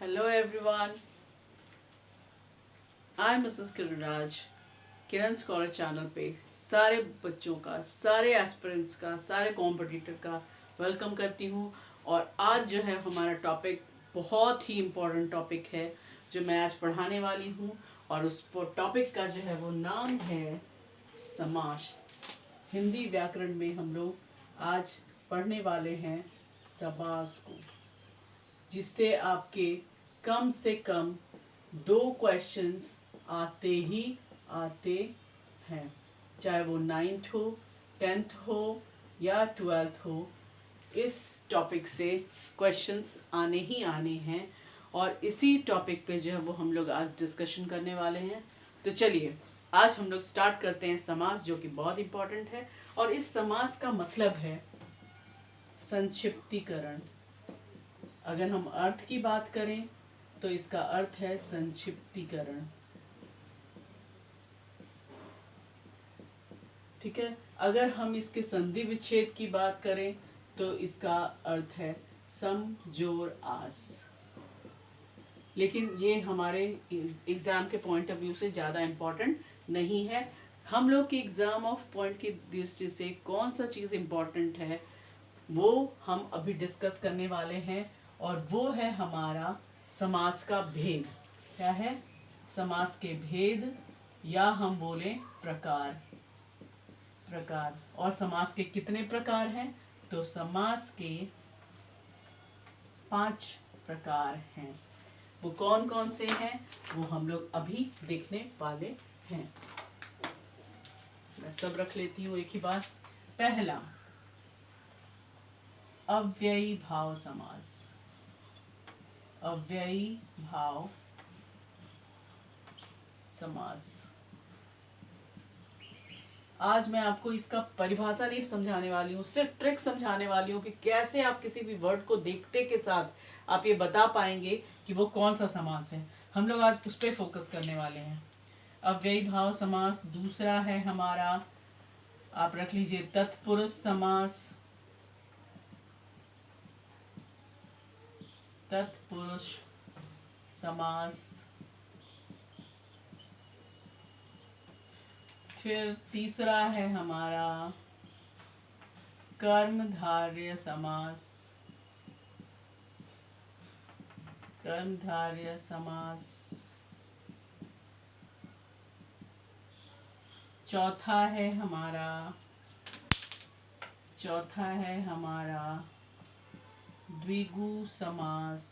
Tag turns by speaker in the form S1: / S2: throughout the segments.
S1: Hello everyone, I'm Mrs. Kiran Raj. Kiran scholar channel पे सारे बच्चों का, सारे एस्पिरेंट्स का, सारे कॉम्पिटिटर का वेलकम करती हूँ। और आज जो है हमारा टॉपिक बहुत ही इम्पोर्टेंट टॉपिक है जो मैं आज पढ़ाने वाली हूँ। और उस टॉपिक का जो है वो नाम है समास। हिंदी व्याकरण में हम लोग आज पढ़ने वाले हैं समास को, जिससे आपके कम से कम 2 क्वेश्चंस आते ही आते हैं, चाहे वो 9th हो, 10th हो या 12th हो। इस टॉपिक से क्वेश्चंस आने ही आने हैं और इसी टॉपिक पे जो है वो हम लोग आज डिस्कशन करने वाले हैं। तो चलिए आज हम लोग स्टार्ट करते हैं समास, जो कि बहुत इम्पोर्टेंट है। और इस समास का मतलब है संक्षिप्तीकरण। अगर हम अर्थ की बात करें तो इसका अर्थ है संक्षिप्तीकरण। ठीक है। अगर हम इसके संधि विच्छेद की बात करें तो इसका अर्थ है सम जोर आस। लेकिन ये हमारे एग्जाम के पॉइंट ऑफ व्यू से ज़्यादा इम्पोर्टेंट नहीं है। हम लोग के एग्जाम ऑफ पॉइंट की दृष्टि से कौन सा चीज़ इम्पोर्टेंट है वो हम अभी डिस्कस करने वाले हैं, और वो है हमारा समास का भेद। क्या है? समास के भेद, या हम बोले प्रकार। और समास के कितने प्रकार हैं? तो समास के 5 प्रकार हैं। वो कौन कौन से हैं वो हम लोग अभी देखने वाले हैं। मैं सब रख लेती हूँ एक ही बार। पहला, अव्ययी भाव समास। अव्ययी भाव समास। आज मैं आपको इसका परिभाषा नहीं समझाने वाली हूँ, सिर्फ ट्रिक समझाने वाली हूँ कि कैसे आप किसी भी वर्ड को देखते के साथ आप ये बता पाएंगे कि वो कौन सा समास है। हम लोग आज उस पर फोकस करने वाले हैं। अव्ययी भाव समास। दूसरा है हमारा, आप रख लीजिए, तत्पुरुष समास। तत्पुरुष समास। फिर तीसरा है हमारा कर्मधारय समास। कर्मधारय समास। चौथा है हमारा द्विगु समास।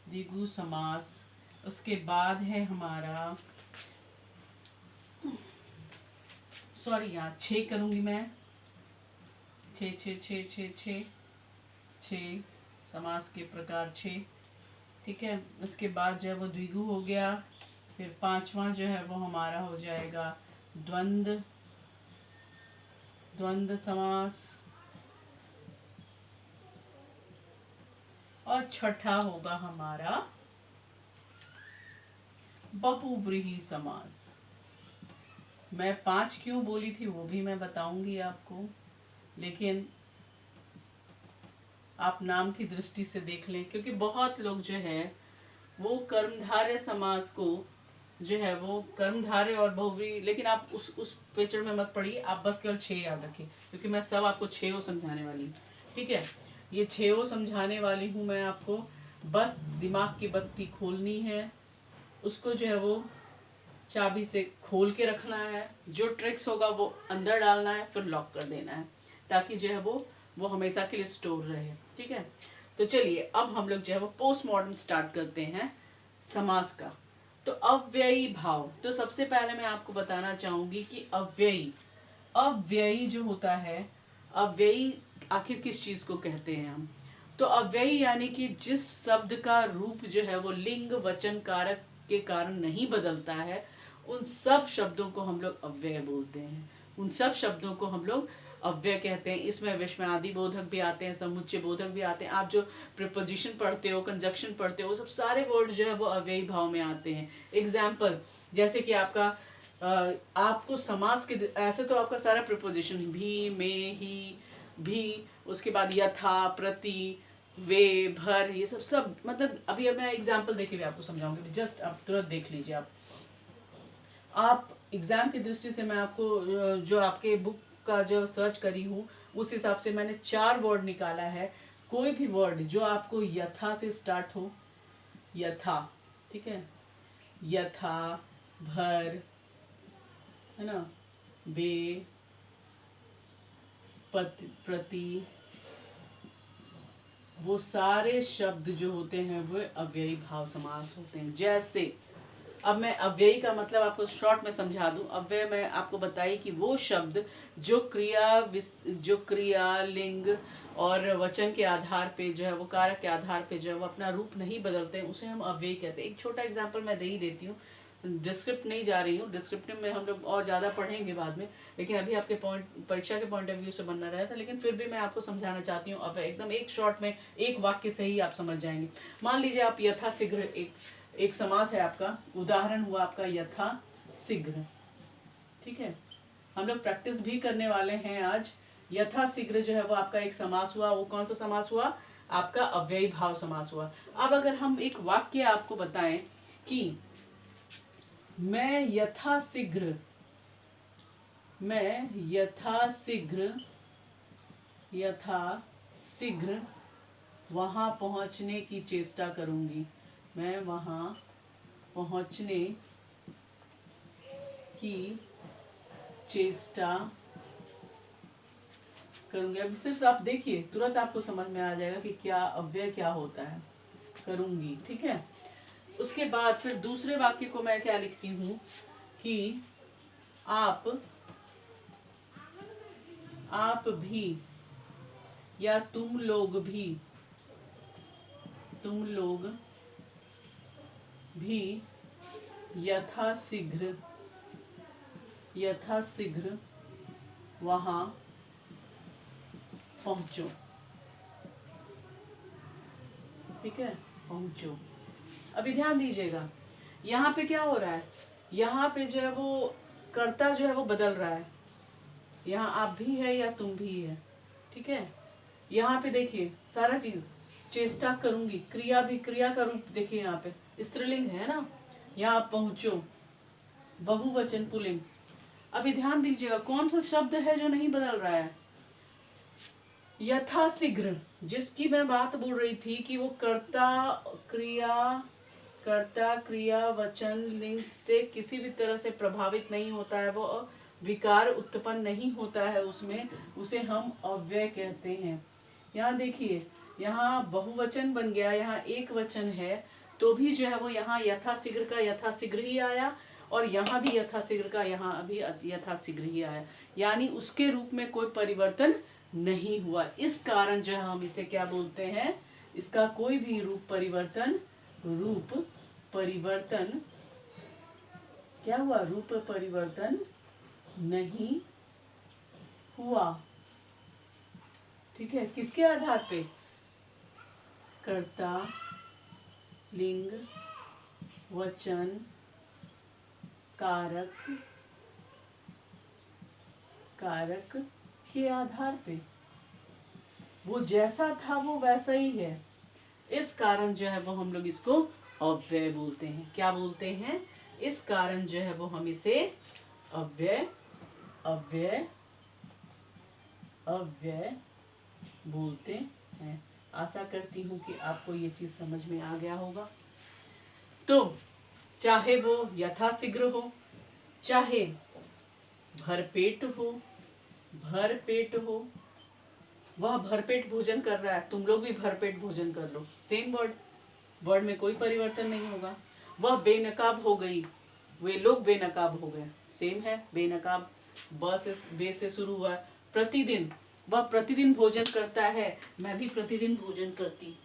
S1: द्विगु समास। उसके बाद है हमारा, सॉरी यहाँ 6 करूँगी मैं। 6 समास के प्रकार 6। ठीक है। उसके बाद जो है वो द्विगु हो गया। फिर 5वां जो है वो हमारा हो जाएगा द्वंद्व समास। और छठा होगा हमारा बहुव्रीहि समास। मैं 5 क्यों बोली थी वो भी मैं बताऊंगी आपको, लेकिन आप नाम की दृष्टि से देख लें, क्योंकि बहुत लोग जो है वो कर्मधारय समास को जो है वो कर्मधारय और बहुव्रीहि, लेकिन आप उस पेचड़ में मत पड़िए। आप बस केवल 6 याद रखिए, क्योंकि मैं सब आपको 6 समझाने वाली हूँ। ठीक है। ये 6 समझाने वाली हूँ मैं आपको। बस दिमाग की बत्ती खोलनी है, उसको जो है वो चाबी से खोल के रखना है। जो ट्रिक्स होगा वो अंदर डालना है, फिर लॉक कर देना है, ताकि जो है वो हमेशा के लिए स्टोर रहे। ठीक है। तो चलिए अब हम लोग जो है वो पोस्ट मॉडर्न स्टार्ट करते हैं समास का। तो अव्ययी भाव, तो सबसे पहले मैं आपको बताना चाहूंगी कि अव्ययी जो होता है, अव्ययी आखिर किस चीज को कहते हैं हम? तो अव्ययी यानी कि जिस शब्द का रूप जो है वो लिंग वचन कारक के कारण नहीं बदलता है, उन सब शब्दों को हम लोग अव्यय बोलते हैं। उन सब शब्दों को हम लोग अव्यय कहते हैं। इसमें विस्मयादि बोधक भी आते हैं, समुच्चय बोधक भी आते हैं। आप जो प्रीपोजिशन पढ़ते हो, कंजक्शन पढ़ते हो, वो सब सारे वर्ड जो है वो अव्ययी भाव में आते हैं। एग्जाम्पल, जैसे कि आपका आपको समास के, ऐसे तो आपका सारा प्रीपोजिशन भी, में, ही, भी, उसके बाद यथा, प्रति, वे, भर, ये सब सब मतलब अभी अब मैं एग्जाम्पल देके भी आपको समझाऊंगी, जस्ट आप तुरंत देख लीजिए। आप एग्जाम की दृष्टि से मैं आपको जो आपके बुक का जो सर्च करी हूँ उस हिसाब से मैंने 4 वर्ड निकाला है। कोई भी वर्ड जो आपको यथा से स्टार्ट हो, यथा, ठीक है, यथा, भर, है ना, बे, प्रति, वो सारे शब्द जो होते हैं वो अव्ययी भाव समास होते हैं। जैसे अब मैं अव्ययी का मतलब आपको शॉर्ट में समझा दूं। अव्यय में आपको बताई कि वो शब्द जो क्रिया, लिंग और वचन के आधार पे जो है, वो कारक के आधार पे जो है वो अपना रूप नहीं बदलते हैं, उसे हम अव्ययी कहते हैं। एक छोटा एग्जांपल मैं दे ही देती हूँ, डिस्क्रिप्ट नहीं जा रही हूँ, डिस्क्रिप्टिव में हम लोग और ज़्यादा पढ़ेंगे बाद में, लेकिन अभी आपके परीक्षा के पॉइंट ऑफ व्यू से बनना रहा था, लेकिन फिर भी मैं आपको समझाना चाहती हूँ। अब एकदम एक शॉर्ट में एक वाक्य से ही आप समझ जाएंगे। मान लीजिए आप यथा शीघ्र, एक समास है आपका, उदाहरण हुआ आपका यथा शीघ्र, ठीक है। हम लोग प्रैक्टिस भी करने वाले हैं आज। यथा शीघ्र जो है वो आपका एक समास हुआ। वो कौन सा समास हुआ? आपका अव्ययी भाव समास हुआ। अब अगर हम एक वाक्य आपको बताएं कि मैं यथाशीघ्र वहां पहुंचने की चेष्टा करूंगी, मैं वहां पहुंचने की चेष्टा करूंगी। अब सिर्फ आप देखिए, तुरंत आपको समझ में आ जाएगा कि क्या अव्यय क्या होता है, करूंगी, ठीक है। उसके बाद फिर दूसरे वाक्य को मैं क्या लिखती हूं कि आप भी या तुम लोग भी यथाशीघ्र वहां पहुंचो, ठीक है, पहुंचो। अभी ध्यान दीजिएगा, यहाँ पे क्या हो रहा है, यहाँ पे जो है वो कर्ता जो है वो बदल रहा है। यहाँ आप भी है या तुम भी है, ठीक है। यहाँ पे देखिए सारा चीज, चेष्टा करूंगी, क्रिया भी, क्रिया का रूप देखिए, यहाँ पे स्त्रीलिंग है ना, यहाँ पहुंचो बहुवचन पुल्लिंग। अभी ध्यान दीजिएगा कौन सा शब्द है जो नहीं बदल रहा है? यथाशीघ्र, जिसकी मैं बात बोल रही थी कि वो कर्ता क्रिया वचन लिंग से किसी भी तरह से प्रभावित नहीं होता है, वो विकार उत्पन्न नहीं होता है उसमें, उसे हम अव्यय कहते हैं। यहाँ देखिए, यहाँ बहुवचन बन गया, यहाँ एक वचन है, तो भी जो है वो यहाँ यथाशीघ्र का यथाशीघ्र ही आया, और यहाँ भी यथाशीघ्र का यहाँ अभी यथाशीघ्र ही आया, यानी उसके रूप में कोई परिवर्तन नहीं हुआ। इस कारण जो है हम इसे क्या बोलते हैं, इसका कोई भी रूप परिवर्तन क्या हुआ, रूप परिवर्तन नहीं हुआ, ठीक है। किसके आधार पे? कर्ता, लिंग, वचन, कारक के आधार पे, वो जैसा था वो वैसा ही है। इस कारण जो है वो हम लोग इसको अव्यय बोलते हैं। क्या बोलते हैं? इस कारण जो है वो हम इसे अव्यय बोलते हैं। आशा करती हूँ कि आपको ये चीज समझ में आ गया होगा। तो चाहे वो यथाशीघ्र हो, चाहे भरपेट हो, वह भरपेट भोजन कर रहा है, तुम लोग भी भरपेट भोजन कर लो, सेम वर्ड में कोई परिवर्तन नहीं होगा। वह बेनकाब हो गई, वे लोग बेनकाब हो गए, सेम है, बेनकाब बे से शुरू हुआ। प्रतिदिन, वह प्रतिदिन भोजन करता है, मैं भी प्रतिदिन भोजन करती।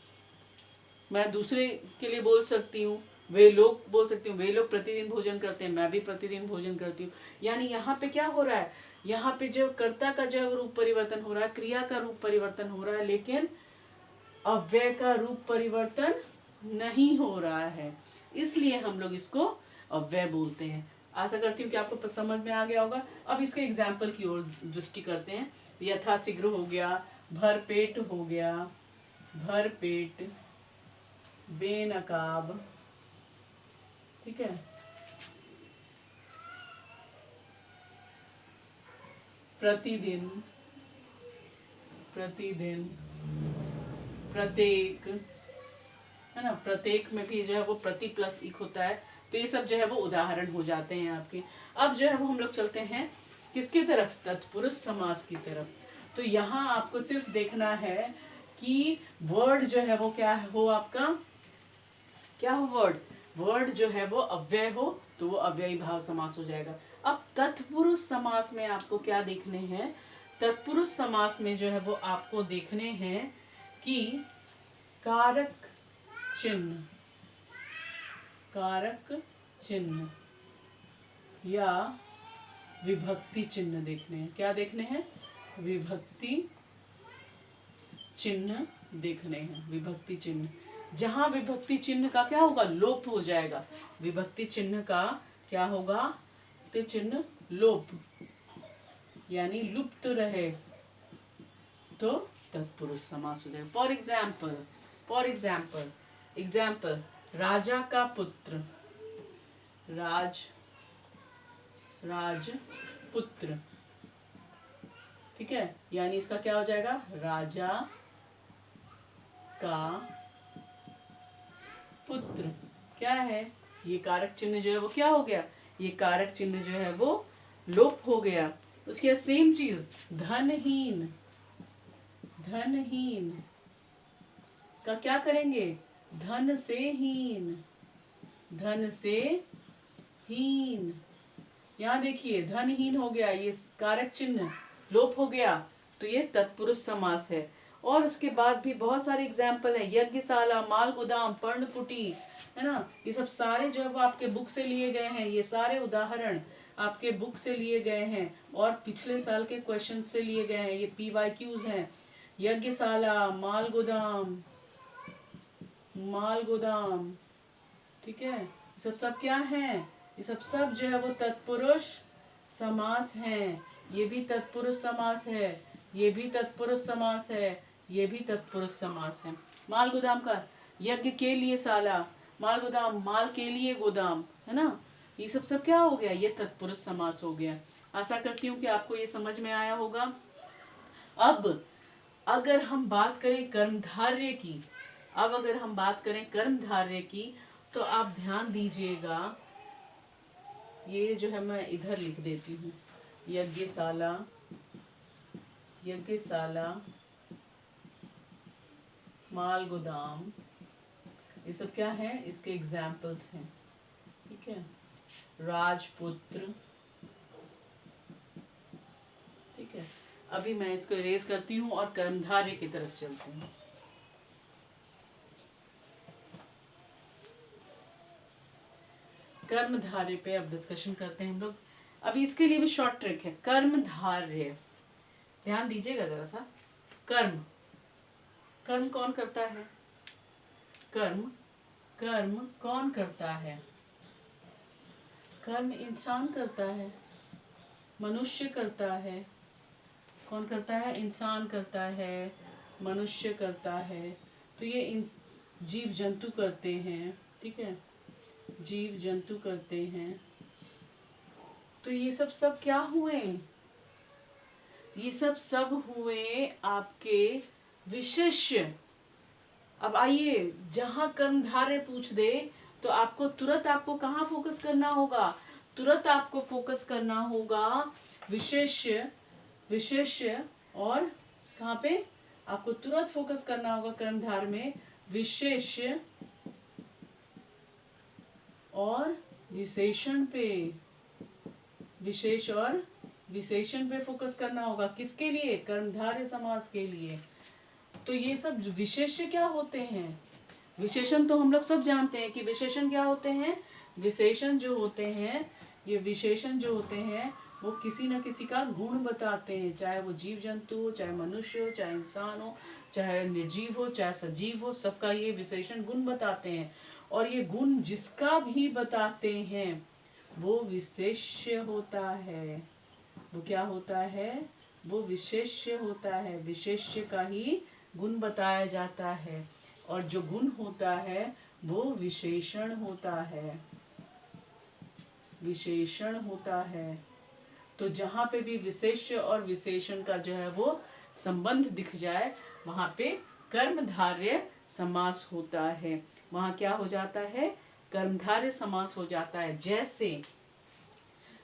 S1: मैं दूसरे के लिए बोल सकती हूँ, वे लोग बोल सकती हूँ, वे लोग प्रतिदिन भोजन करते हैं, मैं भी प्रतिदिन भोजन करती हूँ। यानी यहाँ पे क्या हो रहा है, यहाँ पे जो कर्ता का जो रूप परिवर्तन हो रहा है, क्रिया का रूप परिवर्तन हो रहा है, लेकिन अव्यय का रूप परिवर्तन नहीं हो रहा है, इसलिए हम लोग इसको अव्यय बोलते हैं। आशा करती हूँ कि आपको समझ में आ गया होगा। अब इसके एग्जाम्पल की ओर दृष्टि करते हैं। यथाशीघ्र हो गया, भरपेट हो गया, भरपेट, बेनकाब, ठीक है, प्रतिदिन, प्रतिदिन, प्रत्येक, है ना, प्रत्येक में भी जो है वो प्रति प्लस इक होता है। तो ये सब जो है वो उदाहरण हो जाते हैं आपके। अब जो है वो हम लोग चलते हैं किसकी तरफ, तत्पुरुष समास की तरफ। तो यहाँ आपको सिर्फ देखना है कि वर्ड जो है वो क्या हो, आपका क्या हो, वर्ड जो है वो अव्यय हो तो वो अव्ययी भाव समास हो जाएगा। अब तत्पुरुष समास में आपको क्या देखने हैं, तत्पुरुष समास में जो है वो आपको देखने हैं कि कारक चिन्ह, कारक चिन्ह या विभक्ति चिन्ह देखने हैं। क्या देखने हैं, विभक्ति चिन्ह देखने हैं, विभक्ति चिन्ह। जहां विभक्ति चिन्ह का क्या होगा, लोप हो जाएगा, विभक्ति चिन्ह का क्या होगा, तो चिन्ह लोप यानी लुप्त रहे तो तत्पुरुष समास हो जाएगा। फॉर एग्जाम्पल, राजा का पुत्र, राजपुत्र, ठीक है, यानी इसका क्या हो जाएगा, राजा का पुत्र। क्या है, ये कारक चिन्ह जो है वो क्या हो गया, ये कारक चिन्ह जो है वो लोप हो गया। उसके बाद सेम चीज, धनहीन, धनहीन का क्या करेंगे, धन से हीन, धन से हीन। यहाँ देखिए धनहीन हो गया, ये कारक चिन्ह लोप हो गया, तो ये तत्पुरुष समास है। और उसके बाद भी बहुत सारे एग्जाम्पल है, यज्ञशाला, माल गोदाम, पर्णकुटी, है ना, ये सब सारे जो है वो आपके बुक से लिए गए हैं। ये सारे उदाहरण आपके बुक से लिए गए हैं और पिछले साल के क्वेश्चन से लिए गए हैं। ये PYQs हैं। यज्ञशाला, माल गोदाम, माल गोदाम, ठीक है, ये सब क्या है, ये सब जो है वो तत्पुरुष समास हैं। ये भी तत्पुरुष समास है, ये भी तत्पुरुष समास है, ये भी तत्पुरुष समास है। माल गोदाम का, यज्ञ के लिए शाला, माल गोदाम, माल के लिए गोदाम, है ना, ये सब क्या हो गया, ये तत्पुरुष समास हो गया। आशा करती हूँ कि आपको ये समझ में आया होगा। अब अगर हम बात करें कर्मधारय की, अब अगर हम बात करें कर्मधारय की, तो आप ध्यान दीजिएगा, ये जो है मैं इधर लिख देती हूँ, यज्ञशाला, यज्ञशाला, माल गोदाम, ये सब क्या है, इसके एग्जाम्पल्स हैं, ठीक है, राजपुत्र, ठीक है। अभी मैं इसको इरेज करती हूँ और कर्मधारय की तरफ चलती हूँ। कर्मधारय पे अब डिस्कशन करते हैं हम लोग। अभी इसके लिए भी शॉर्ट ट्रिक है, कर्मधारय, ध्यान दीजिएगा जरा सा। कर्म, कर्म कौन करता है, कर्म, कर्म कौन करता है, कर्म इंसान करता है, मनुष्य करता है। कौन करता है, इंसान करता है, मनुष्य करता है। तो ये जीव जंतु करते हैं, ठीक है, जीव जंतु करते हैं। तो ये सब क्या हुए, ये सब हुए आपके विशेष्य। अब आइए, जहां कर्मधारय पूछ दे तो आपको तुरंत आपको कहाँ फोकस करना होगा, तुरंत आपको फोकस करना होगा विशेष्य, विशेष्य, और कहाँ पे आपको तुरंत फोकस करना होगा कर्मधारय में, विशेष्य और विशेषण पे, विशेष और विशेषण पे फोकस करना होगा। किसके लिए, कर्मधारय समास के लिए। तो ये सब विशेष्य क्या होते हैं, विशेषण तो हम लोग सब जानते हैं कि विशेषण क्या होते हैं। विशेषण जो होते हैं, ये विशेषण जो होते हैं वो किसी न किसी का गुण बताते हैं, चाहे वो जीव जंतु हो, चाहे मनुष्य हो, चाहे इंसान हो, चाहे निर्जीव हो, चाहे सजीव हो, सबका ये विशेषण गुण बताते हैं। और ये गुण जिसका भी बताते हैं वो विशेष्य होता है। वो क्या होता है, वो विशेष्य होता है, विशेष्य का ही गुण बताया जाता है, और जो गुण होता है वो विशेषण होता है, विशेषण होता है। तो जहाँ पे भी विशेष्य और विशेषण का जो है वो संबंध दिख जाए, वहाँ पे कर्मधारय समास होता है। वहाँ क्या हो जाता है? कर्मधारय समास हो जाता है। जैसे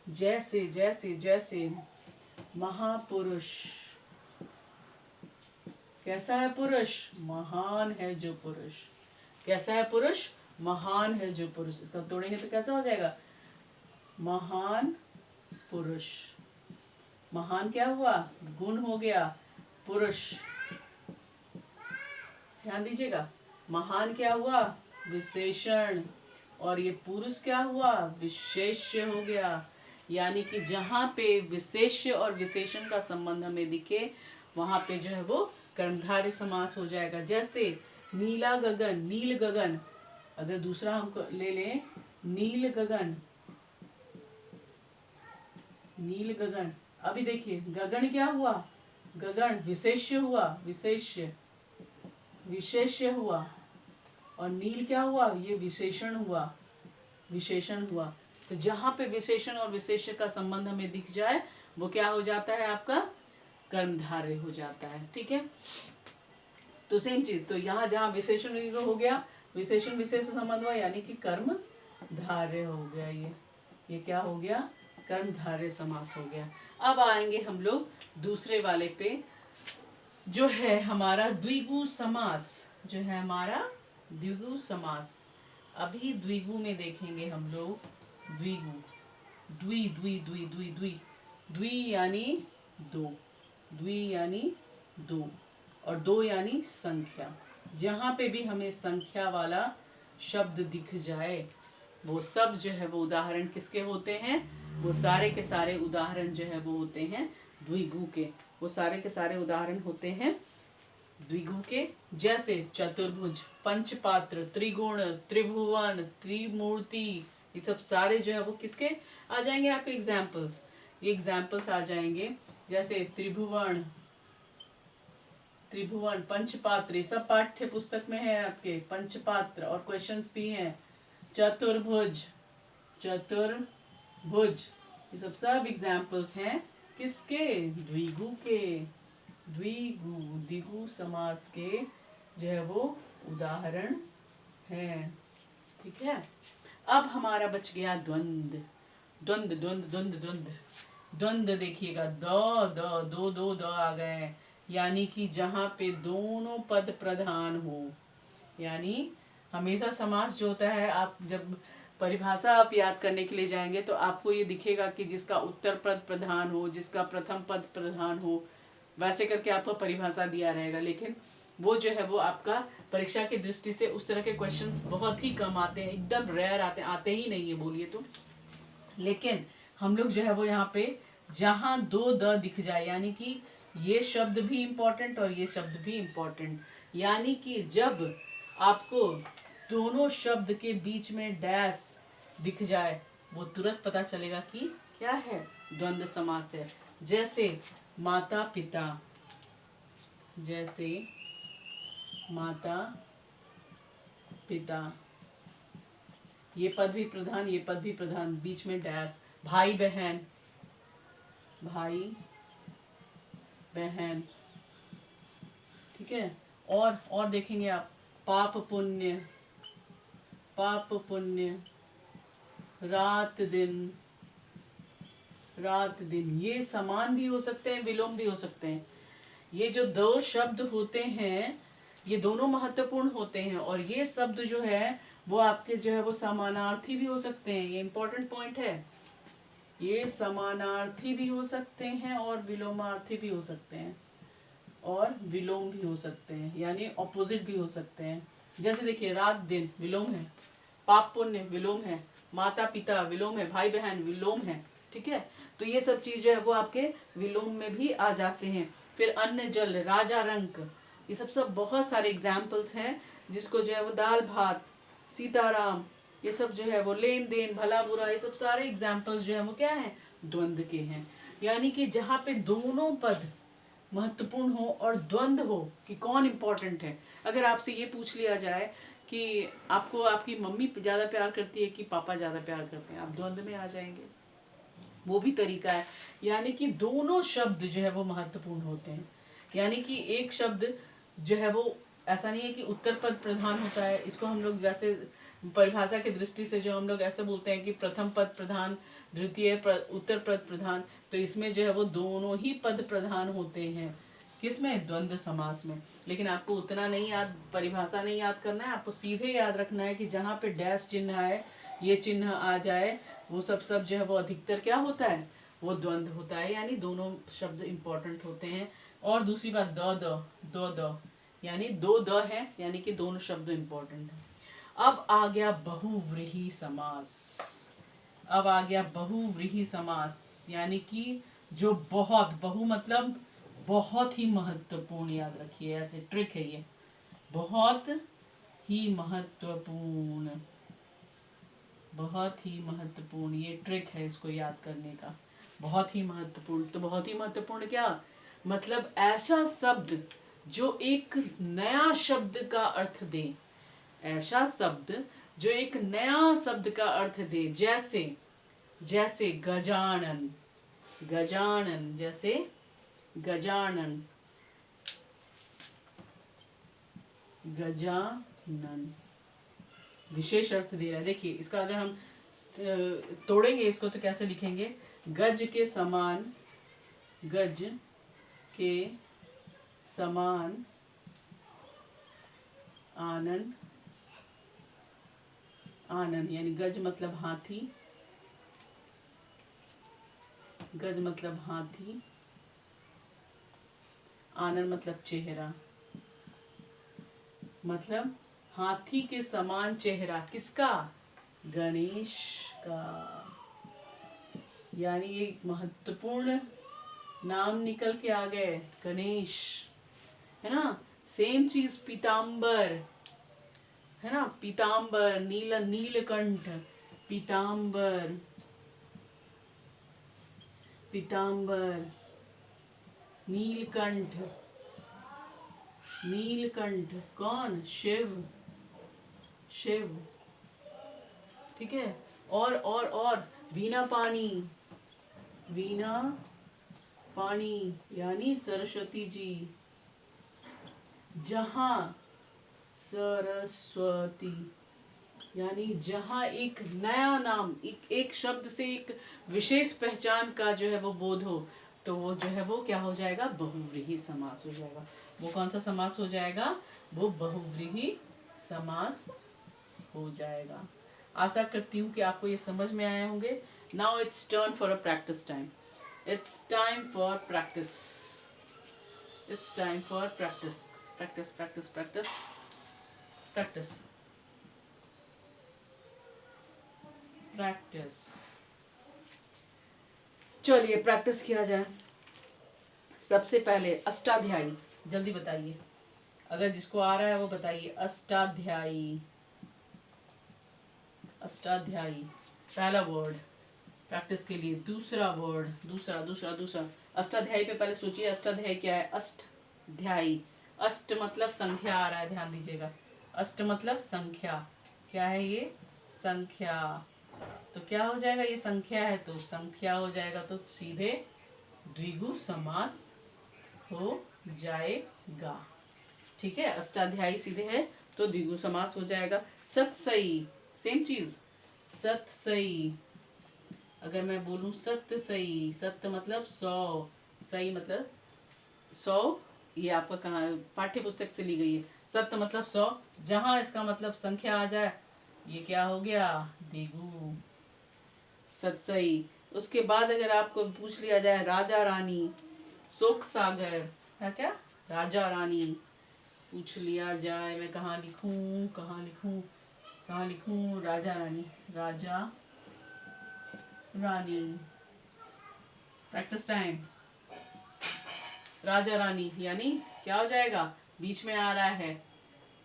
S1: जैसे जैसे जैसे महापुरुष, कैसा है पुरुष? महान है जो पुरुष। कैसा है पुरुष? महान है जो पुरुष। इसका तोड़ेंगे तो कैसा हो जाएगा? महान पुरुष। महान क्या हुआ? गुण हो गया। पुरुष, ध्यान दीजिएगा, महान क्या हुआ? विशेषण। और ये पुरुष क्या हुआ? विशेष्य हो गया। यानी कि जहाँ पे विशेष्य और विशेषण का संबंध हमें दिखे, वहां पे जो है वो कर्मधारय समास हो जाएगा। जैसे नीला गगन, नील गगन, अगर दूसरा हम ले लें, नील गगन, नील गगन। अभी देखिए गगन क्या हुआ? गगन विशेष्य हुआ, विशेष्य, विशेष्य हुआ। और नील क्या हुआ? ये विशेषण हुआ, विशेषण हुआ। तो जहां पे विशेषण और विशेष्य का संबंध हमें दिख जाए, वो क्या हो जाता है? आपका कर्मधारय हो जाता है। ठीक है, तो सेम चीज, तो यहाँ जहाँ विशेषण हो गया, विशेषण विशेष संबंध हुआ, यानी कि कर्म धार्य हो गया। ये क्या हो गया? कर्मधारय समास हो गया। अब आएंगे हम लोग दूसरे वाले पे, जो है हमारा द्विगु समास। जो है हमारा द्विगु समास। अभी द्विगु में देखेंगे हम लोग द्विगु, द्वि द्वि द्वि द्वि द्वि, द्वि यानी दो, द्वि यानी दो, और दो यानी संख्या। जहाँ पे भी हमें संख्या वाला शब्द दिख जाए, वो सब जो है वो उदाहरण किसके होते हैं? वो सारे के सारे उदाहरण जो है वो होते हैं द्विगु के। वो सारे के सारे उदाहरण होते हैं द्विगु के। जैसे चतुर्भुज, पंचपात्र, त्रिगुण, त्रिभुवन, त्रिमूर्ति, ये सब सारे जो है वो किसके आ जाएंगे? आपके एग्जाम्पल्स, ये एग्जाम्पल्स आ जाएंगे। जैसे त्रिभुवन, त्रिभुवन, पंचपात्र, ये सब पाठ्य पुस्तक में है आपके, पंचपात्र, और क्वेश्चंस भी हैं। चतुर्भुज, चतुर्भुज, ये सब सब एग्जाम्पल्स हैं किसके? द्विगु के, द्विगु, द्विगु समास के जो है वो उदाहरण हैं। ठीक है, अब हमारा बच गया द्वंद्व। द्वंद्व द्वंद्व द्वंद्व द्वंद्व द्वंद्व देखिएगा, दो दो द आ गए, यानी कि जहाँ पे दोनों पद प्रधान हो। यानी हमेशा समास जो होता है, आप जब परिभाषा आप याद करने के लिए जाएंगे तो आपको ये दिखेगा कि जिसका उत्तर पद प्रधान हो, जिसका प्रथम पद प्रधान हो, वैसे करके आपको परिभाषा दिया रहेगा। लेकिन वो जो है वो आपका परीक्षा की दृष्टि से उस तरह के क्वेश्चंस बहुत ही कम आते हैं, एकदम रेयर आते ही नहीं है बोलिए तो। लेकिन हम लोग जो है वो यहाँ पे जहाँ दो द दिख जाए, यानी कि ये शब्द भी इम्पोर्टेंट और ये शब्द भी इम्पोर्टेंट, यानी कि जब आपको दोनों शब्द के बीच में डैश दिख जाए, वो तुरंत पता चलेगा कि क्या है? द्वंद्व समास है। जैसे माता पिता, जैसे माता पिता, ये पद भी प्रधान, ये पद भी प्रधान, बीच में डैश। भाई बहन, भाई बहन, ठीक है। और देखेंगे आप, पाप पुण्य, पाप पुण्य, रात दिन, रात दिन, ये समान भी हो सकते हैं, विलोम भी हो सकते हैं। ये जो दो शब्द होते हैं ये दोनों महत्वपूर्ण होते हैं, और ये शब्द जो है वो आपके जो है वो समानार्थी भी हो सकते हैं। ये इंपॉर्टेंट पॉइंट है, ये समानार्थी भी हो सकते हैं और विलोमार्थी भी हो सकते हैं, और विलोम भी हो सकते हैं, यानी ऑपोजिट भी हो सकते हैं। जैसे देखिए, रात दिन विलोम है, पाप पुण्य विलोम है, माता पिता विलोम है, भाई बहन विलोम है। ठीक है, तो ये सब चीज जो है वो आपके विलोम में भी आ जाते हैं। फिर अन्न जल, राजा रंक, ये सब बहुत सारे एग्जाम्पल्स हैं, जिसको जो है वो दाल भात, सीताराम, ये सब जो है वो लेन देन, भला बुरा, ये सब सारे एग्जाम्पल्स जो है वो क्या है? द्वंद्व के हैं। यानी कि जहाँ पे दोनों पद महत्वपूर्ण हो और द्वंद्व हो कि कौन इम्पोर्टेंट है। अगर आपसे ये पूछ लिया जाए कि आपको आपकी मम्मी ज़्यादा प्यार करती है कि पापा ज़्यादा प्यार करते हैं, आप द्वंद्व में आ जाएंगे। वो भी तरीका है, यानी कि दोनों शब्द जो है वो महत्वपूर्ण होते हैं। यानी कि एक शब्द जो है वो ऐसा नहीं है कि उत्तर पद प्रधान होता है। इसको हम लोग वैसे परिभाषा की दृष्टि से जो हम लोग ऐसे बोलते हैं कि प्रथम पद प्रधान, द्वितीय उत्तर पद प्रधान, तो इसमें जो है वो दोनों ही पद प्रधान होते हैं। किसमें? द्वंद्व समास में। लेकिन आपको उतना नहीं याद, परिभाषा नहीं याद करना है, आपको सीधे याद रखना है कि जहाँ पे डैश चिन्ह आए, ये चिन्ह आ जाए, वो सब जो है वो अधिकतर क्या होता है? वो द्वंद्व होता है, यानी दोनों शब्द इंपॉर्टेंट होते हैं। और दूसरी बात द यानी दो द है, यानी कि दोनों शब्द इंपॉर्टेंट है। अब आ गया बहुव्रीहि समास। अब आ गया बहुव्रीहि समास, यानी कि जो बहुत, बहु मतलब बहुत ही महत्वपूर्ण, याद रखिए, ऐसे ट्रिक है ये, बहुत ही महत्वपूर्ण, बहुत ही महत्वपूर्ण, ये ट्रिक है इसको याद करने का। बहुत ही महत्वपूर्ण, तो बहुत ही महत्वपूर्ण क्या मतलब? ऐसा शब्द जो एक नया शब्द का अर्थ दे, ऐसा शब्द जो एक नया शब्द का अर्थ दे। जैसे जैसे गजानन, गजानन, जैसे गजानन, गजानन विशेष अर्थ दे रहा है। देखिए इसका अगर हम तोड़ेंगे इसको तो कैसे लिखेंगे? गज के समान, गज के समान आनन, आनन, यानी गज मतलब हाथी, गज मतलब हाथी, आनन मतलब चेहरा, मतलब हाथी के समान चेहरा किसका? गणेश का। यानी एक महत्वपूर्ण नाम निकल के आ गए, गणेश, है ना। सेम चीज पीताम्बर, है ना, पीताम्बर, नीलकंठ, पीताम्बर, पीताम्बर, नीलकंठ, नीलकंठ कौन? शिव, शिव, ठीक है। और वीणा पानी, वीणा पानी यानी सरस्वती जी, जहाँ सरस्वती, यानी जहाँ एक नया नाम, एक शब्द से एक विशेष पहचान का जो है वो बोध हो, तो वो जो है वो क्या हो जाएगा? बहुव्रीहि समास हो जाएगा। वो कौन सा समास हो जाएगा? वो बहुव्रीहि समास हो जाएगा। आशा करती हूँ कि आपको ये समझ में आए होंगे। Now it's turn for a practice time. It's time for practice, it's time for practice, practice practice practice practice practice. चलिए प्रैक्टिस किया जाए। सबसे पहले अष्टाध्यायी, जल्दी बताइए, अगर जिसको आ रहा है वो बताइए। अष्टाध्यायी, अष्टाध्यायी पहला वर्ड प्रैक्टिस के लिए। दूसरा वर्ड, दूसरा दूसरा दूसरा अष्टाध्यायी पे पहले सोचिए अष्टाध्यायी क्या है। अष्टध्यायी, अष्ट मतलब संख्या आ रहा है, ध्यान दीजिएगा। अष्ट मतलब संख्या, क्या है ये? संख्या। तो क्या हो जाएगा? ये संख्या है तो संख्या हो जाएगा, तो सीधे द्विगु समास हो जाएगा। ठीक है, अष्टाध्यायी सीधे है तो द्विगु समास हो जाएगा। सतसई, सेम चीज, सतसई। अगर मैं बोलूं सत्यसई, सत्य मतलब 100, सही मतलब 100, ये आपका कहाँ पाठ्य पुस्तक से ली गई है। सत्य मतलब 100, जहां इसका मतलब संख्या आ जाए, ये क्या हो गया? द्विगु, सतसई। उसके बाद अगर आपको पूछ लिया जाए राजा रानी, शोक सागर है क्या? राजा रानी पूछ लिया जाए, मैं कहाँ लिखूं, कहाँ लिखूं, कहाँ लिखूं? Raja Rani, Raja Rani, practice time. राजा रानी यानी क्या हो जाएगा? बीच में आ रहा है,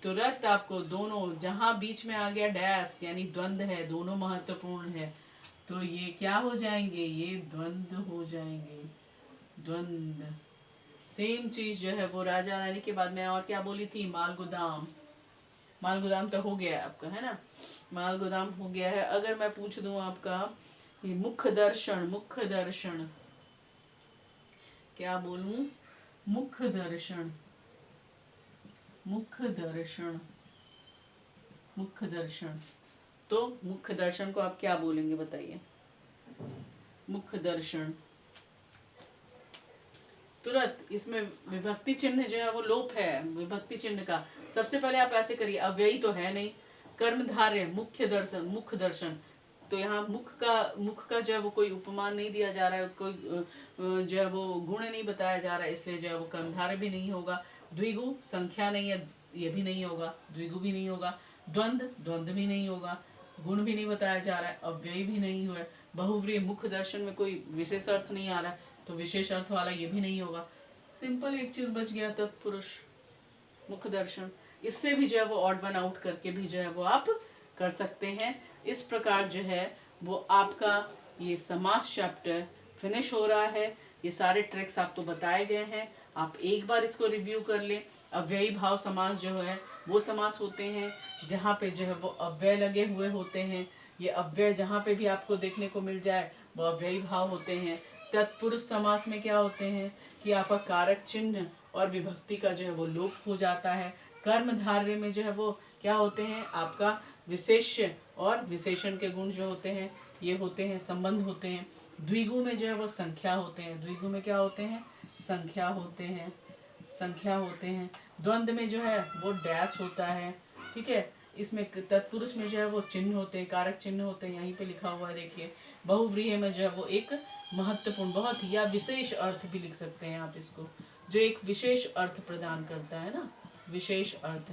S1: तुरंत आपको दोनों, जहां बीच में आ गया डैश यानी द्वंद्व है, दोनों महत्वपूर्ण है, तो ये क्या हो जाएंगे, ये द्वंद्व हो जाएंगे, द्वंद्व। सेम चीज जो है वो राजा रानी के बाद मैं और क्या बोली थी, माल गोदाम। माल गोदाम तो हो गया है आपका, है ना, माल गोदाम हो गया है। अगर मैं पूछ दूं आपका ये मुख्य दर्शन, मुख्य दर्शन क्या बोलूं, मुख्य दर्शन, मुख्य दर्शन, मुख्य दर्शन, तो मुख्य दर्शन को आप क्या बोलेंगे बताइए। मुख्य दर्शन, तुरंत इसमें विभक्ति चिन्ह जो है वो लोप है, विभक्ति चिन्ह का। सबसे पहले आप ऐसे करिए, अव्ययी तो है नहीं, कर्मधारय, मुख्य दर्शन, मुख्य दर्शन, तो यहाँ मुख का जो है वो कोई उपमान नहीं दिया जा रहा है, कोई जो है वो गुण नहीं बताया जा रहा है, इसलिए जो है वो कर्मधारय भी नहीं होगा। द्विगु संख्या नहीं है, ये भी नहीं होगा, द्विगु भी नहीं होगा। द्वंद्व, द्वंद्व भी नहीं होगा, गुण भी नहीं बताया जा रहा है, अव्यय भी नहीं हुआ है। बहुव्रीहि, मुख्य दर्शन में कोई विशेष अर्थ नहीं आ रहा है, तो विशेष अर्थ वाला ये भी नहीं होगा। सिंपल एक चीज बच गया, तत्पुरुष, मुख्य दर्शन। इससे भी जो है वो ऑड वन आउट करके भी जो है वो आप कर सकते हैं। इस प्रकार जो है वो आपका ये समास चैप्टर फिनिश हो रहा है। ये सारे ट्रिक्स आपको बताए गए हैं, आप एक बार इसको रिव्यू कर लें। अव्ययी भाव समास जो है वो समास होते हैं जहाँ पे जो है वो अव्यय लगे हुए होते हैं। ये अव्यय जहाँ पे भी आपको देखने को मिल जाए वो अव्ययी भाव होते हैं। तत्पुरुष समास में क्या होते हैं कि आपका कारक चिन्ह और विभक्ति का जो है वो लोप हो जाता है। कर्मधारय में जो है वो क्या होते हैं, आपका विशेष्य और विशेषण के गुण जो होते हैं ये होते हैं, संबंध होते हैं। द्विगु में जो है वो संख्या होते हैं, द्विगु में क्या होते हैं, संख्या होते हैं, संख्या होते हैं। द्वंद्व में जो है वो डैश होता है, ठीक है। इसमें तत्पुरुष में जो है वो चिन्ह होते हैं, कारक चिन्ह होते हैं, यहीं पे लिखा हुआ है देखिए। बहुव्रीहि में जो है वो एक महत्वपूर्ण, बहुत या विशेष अर्थ भी लिख सकते हैं आप इसको, जो एक विशेष अर्थ प्रदान करता है ना, विशेष अर्थ,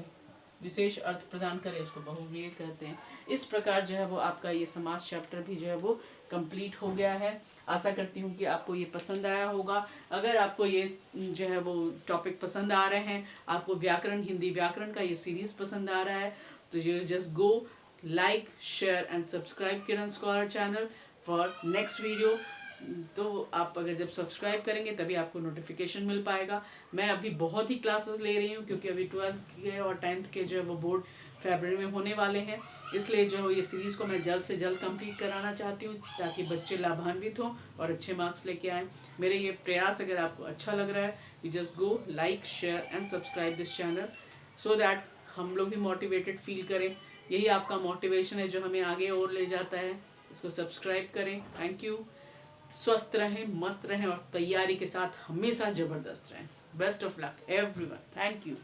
S1: विशेष अर्थ प्रदान करे उसको बहुव्रीहि कहते हैं। इस प्रकार जो है वो आपका ये समास चैप्टर भी जो है वो कंप्लीट हो गया है। आशा करती हूँ कि आपको ये पसंद आया होगा। अगर आपको ये जो है वो टॉपिक पसंद आ रहे हैं, आपको व्याकरण, हिंदी व्याकरण का ये सीरीज पसंद आ रहा है, तो you just go like, share and subscribe Kiran scholar channel for next video. तो आप अगर जब सब्सक्राइब करेंगे तभी आपको नोटिफिकेशन मिल पाएगा। मैं अभी बहुत ही क्लासेस ले रही हूँ क्योंकि अभी 12th के और 10th के जो है वो बोर्ड फरवरी में होने वाले हैं, इसलिए जो ये सीरीज़ को मैं जल्द से जल्द कंप्लीट कराना चाहती हूँ ताकि बच्चे लाभान्वित हों और अच्छे मार्क्स लेके आएँ। मेरे ये प्रयास अगर आपको अच्छा लग रहा है, you just go like, share and subscribe this channel so that हम लोग भी मोटिवेटेड फील करें। यही आपका मोटिवेशन है जो हमें आगे और ले जाता है। इसको सब्सक्राइब करें। Thank you. स्वस्थ रहें, मस्त रहें और तैयारी के साथ हमेशा ज़बरदस्त रहें। Best of luck everyone. Thank you.